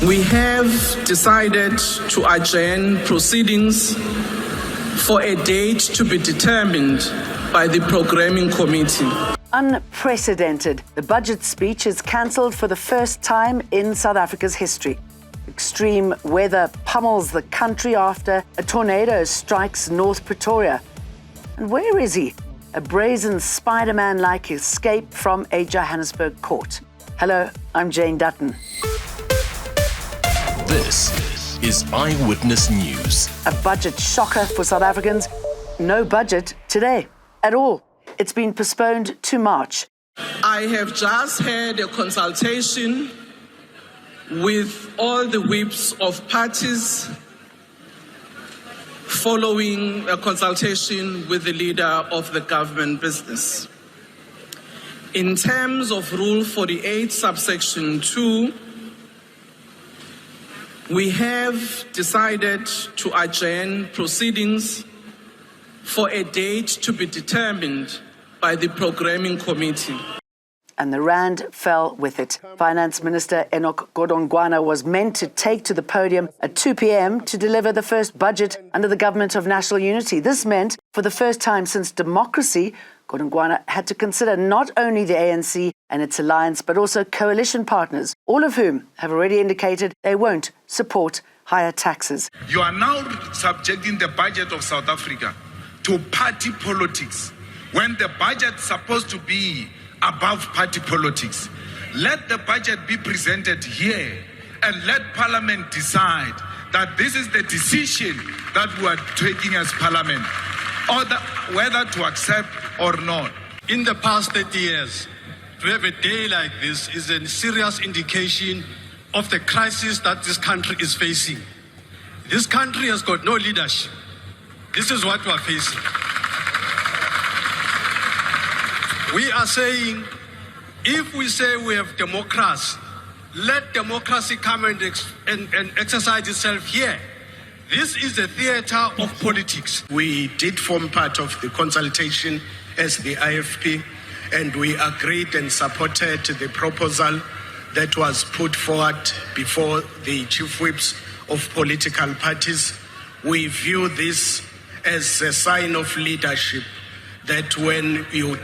We have decided to adjourn proceedings for a date to be determined by the programming committee. Unprecedented. The budget speech is cancelled for the first time in South Africa's history. Extreme weather pummels the country after a tornado strikes North Pretoria. And where is he? A brazen Spider-Man-like escape from a Johannesburg court. Hello, I'm Jane Dutton. This is Eyewitness News. A budget shocker for South Africans. No budget today at all. It's been postponed to March. I have just had a consultation with all the whips of parties following a consultation with the leader of the government business. In terms of Rule 48, subsection 2, we have decided to adjourn proceedings for a date to be determined by the programming committee. And the rand fell with it. Finance Minister Enoch Godongwana was meant to take to the podium at 2 p.m. to deliver the first budget under the Government of National Unity. This meant, for the first time since democracy, Godongwana had to consider not only the ANC and its alliance, but also coalition partners, all of whom have already indicated they won't support higher taxes. You are now subjecting the budget of South Africa to party politics when the budget is supposed to be above party politics. Let the budget be presented here and let Parliament decide that this is the decision that we are taking as Parliament, or whether to accept or not. In the past 30 years, to have a day like this is a serious indication of the crisis that this country is facing. This country has got no leadership. This is what we are facing. We are saying, if we say we have democracy, let democracy come and exercise itself here. This is a theater of politics. We did form part of the consultation as the IFP, and we agreed and supported the proposal that was put forward before the chief whips of political parties. We view this as a sign of leadership, that when you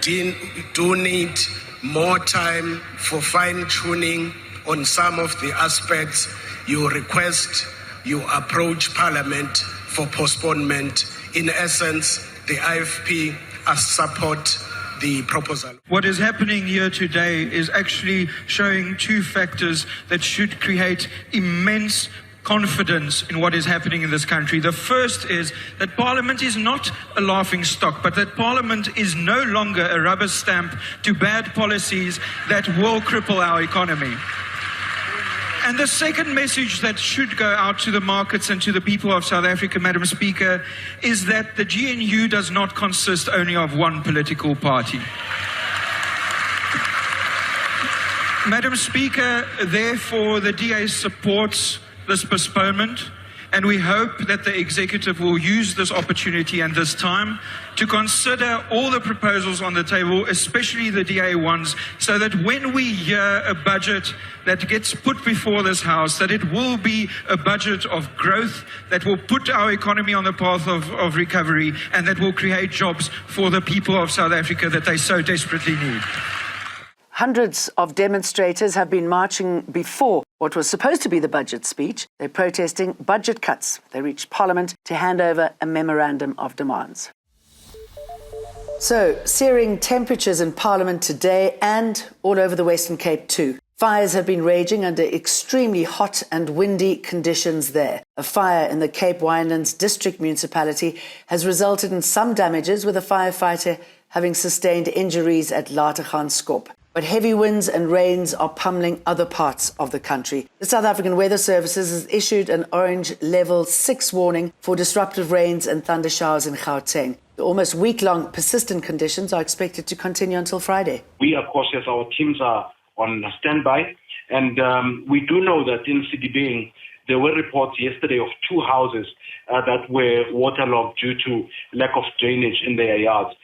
do need more time for fine-tuning on some of the aspects, you approach Parliament for postponement. In essence, the IFP support the proposal. What is happening here today is actually showing two factors that should create immense confidence in what is happening in this country. The first is that Parliament is not a laughing stock, but that Parliament is no longer a rubber stamp to bad policies that will cripple our economy. And the second message that should go out to the markets and to the people of South Africa, Madam Speaker, is that the GNU does not consist only of one political party. Madam Speaker, therefore, the DA supports this postponement, and we hope that the executive will use this opportunity and this time to consider all the proposals on the table, especially the DA ones, so that when we hear a budget that gets put before this House, that it will be a budget of growth that will put our economy on the path of recovery, and that will create jobs for the people of South Africa that they so desperately need. Hundreds of demonstrators have been marching before what was supposed to be the budget speech. They're protesting budget cuts. They reached Parliament to hand over a memorandum of demands. So, searing temperatures in Parliament today and all over the Western Cape too. Fires have been raging under extremely hot and windy conditions there. A fire in the Cape Winelands District Municipality has resulted in some damages, with a firefighter having sustained injuries at Laterganskop. But heavy winds and rains are pummeling other parts of the country. The South African Weather Services has issued an orange level 6 warning for disruptive rains and thunder showers in Gauteng. The almost week-long persistent conditions are expected to continue until Friday. We are cautious. Our teams are on standby. And we do know that in CDB, there were reports yesterday of 2 houses that were waterlogged due to lack of drainage in their yards.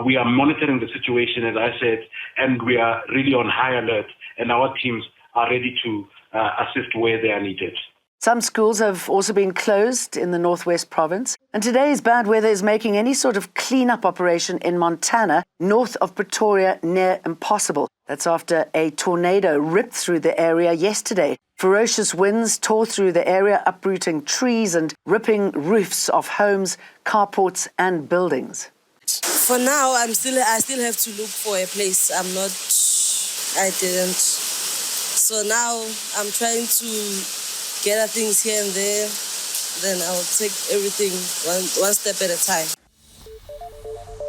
We are monitoring the situation, as I said, and we are really on high alert, and our teams are ready to assist where they are needed. Some schools have also been closed in the Northwest Province. And today's bad weather is making any sort of clean-up operation in Montana, north of Pretoria, near impossible. That's after a tornado ripped through the area yesterday. Ferocious winds tore through the area, uprooting trees and ripping roofs off homes, carports and buildings. For now, I still have to look for a place. I didn't. So now I'm trying to gather things here and there. Then I'll take everything one step at a time.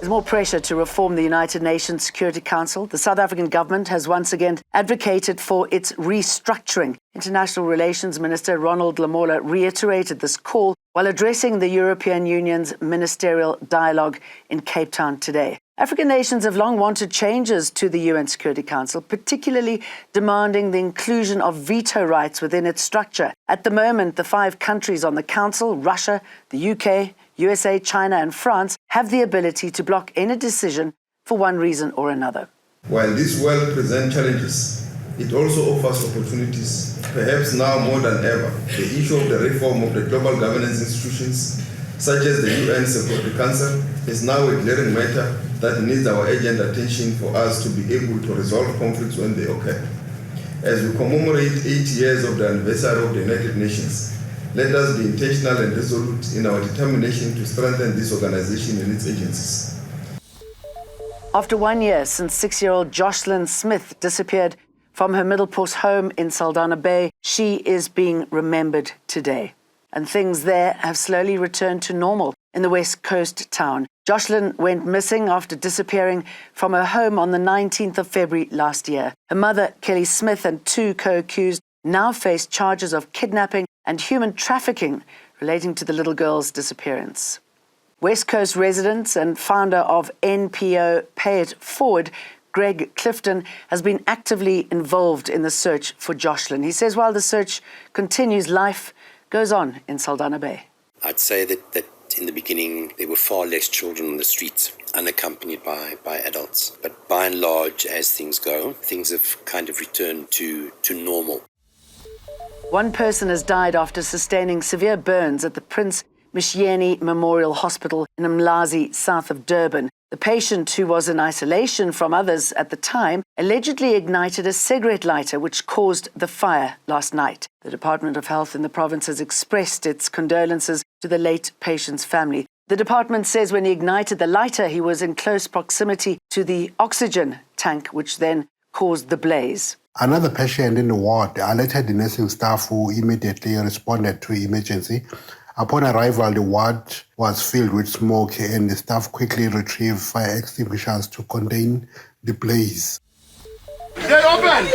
There's more pressure to reform the United Nations Security Council. The South African government has once again advocated for its restructuring. International Relations Minister Ronald Lamola reiterated this call while addressing the European Union's ministerial dialogue in Cape Town today. African nations have long wanted changes to the UN Security Council, particularly demanding the inclusion of veto rights within its structure. At the moment, the 5 countries on the Council, Russia, the UK, USA, China and France, have the ability to block any decision for one reason or another. While this world presents challenges, it also offers opportunities, perhaps now more than ever. The issue of the reform of the global governance institutions, such as the UN Security Council, is now a glaring matter that needs our urgent attention for us to be able to resolve conflicts when they occur. As we commemorate 8 years of the anniversary of the United Nations, let us be intentional and resolute in our determination to strengthen this organization and its agencies. After 1 year since 6-year-old Joslin Smith disappeared from her Middleport home in Saldanha Bay, she is being remembered today. And things there have slowly returned to normal in the West Coast town. Joslin went missing after disappearing from her home on the 19th of February last year. Her mother, Kelly Smith, and 2 co-accused now face charges of kidnapping and human trafficking relating to the little girl's disappearance. West Coast resident and founder of NPO Pay It Forward, Greg Clifton, has been actively involved in the search for Joslin. He says while the search continues, life goes on in Saldanha Bay. I'd say that in the beginning there were far less children on the streets, unaccompanied by adults. But by and large, as things go, things have kind of returned to normal. One person has died after sustaining severe burns at the Prince Mshiyeni Memorial Hospital in Umlazi, south of Durban. The patient, who was in isolation from others at the time, allegedly ignited a cigarette lighter which caused the fire last night. The Department of Health in the province has expressed its condolences to the late patient's family. The department says when he ignited the lighter, he was in close proximity to the oxygen tank, which then caused the blaze. Another patient in the ward alerted the nursing staff, who immediately responded to emergency. Upon arrival, the ward was filled with smoke and the staff quickly retrieved fire extinguishers to contain the blaze. They open!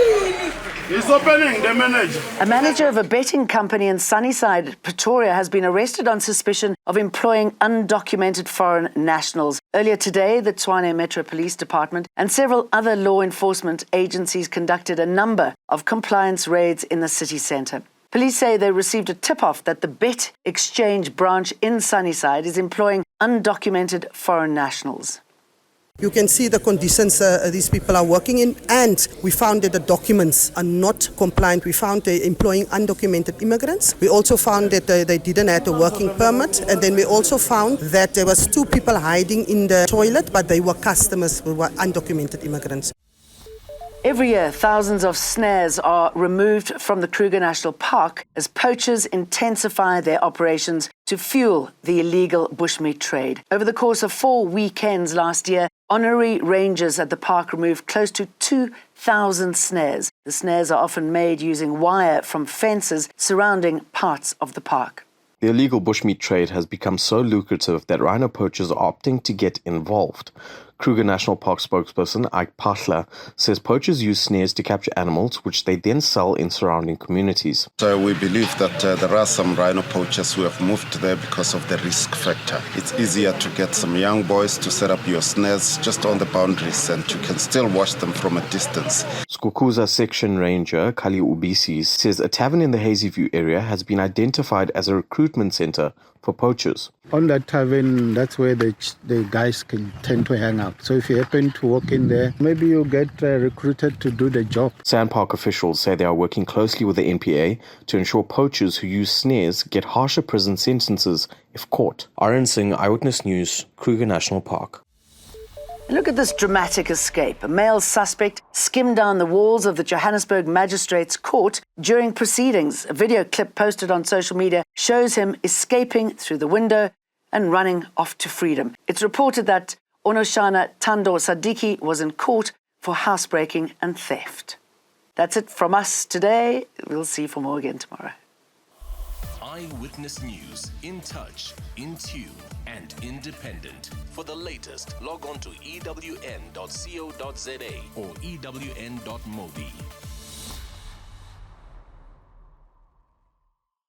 It's opening, the manager. A manager of a betting company in Sunnyside, Pretoria, has been arrested on suspicion of employing undocumented foreign nationals. Earlier today, the Tshwane Metro Police Department and several other law enforcement agencies conducted a number of compliance raids in the city centre. Police say they received a tip-off that the Bet Exchange branch in Sunnyside is employing undocumented foreign nationals. You can see the conditions these people are working in, and we found that the documents are not compliant. We found they're employing undocumented immigrants. We also found that they didn't have a working permit, and then we also found that there was 2 people hiding in the toilet, but they were customers who were undocumented immigrants. Every year, thousands of snares are removed from the Kruger National Park as poachers intensify their operations to fuel the illegal bushmeat trade. Over the course of 4 weekends last year, honorary rangers at the park removed close to 2,000 snares. The snares are often made using wire from fences surrounding parts of the park. The illegal bushmeat trade has become so lucrative that rhino poachers are opting to get involved. Kruger National Park spokesperson Ike Pachla says poachers use snares to capture animals, which they then sell in surrounding communities. So we believe that there are some rhino poachers who have moved there because of the risk factor. It's easier to get some young boys to set up your snares just on the boundaries, and you can still watch them from a distance. Skukuza Section Ranger Kali Ubisi says a tavern in the Hazyview area has been identified as a recruitment center for poachers. On that tavern, that's where the guys can tend to hang out. So if you happen to walk in there, maybe you'll get recruited to do the job. Sandpark officials say they are working closely with the NPA to ensure poachers who use snares get harsher prison sentences if caught. RN Singh, Eyewitness News, Kruger National Park. Look at this dramatic escape. A male suspect skimmed down the walls of the Johannesburg Magistrates Court during proceedings. A video clip posted on social media shows him escaping through the window and running off to freedom. It's reported that Onoshana Tando Sadiki was in court for housebreaking and theft. That's it from us today. We'll see you for more again tomorrow. Eyewitness News, in touch, in tune, and independent. For the latest, log on to ewn.co.za or ewn.mobi.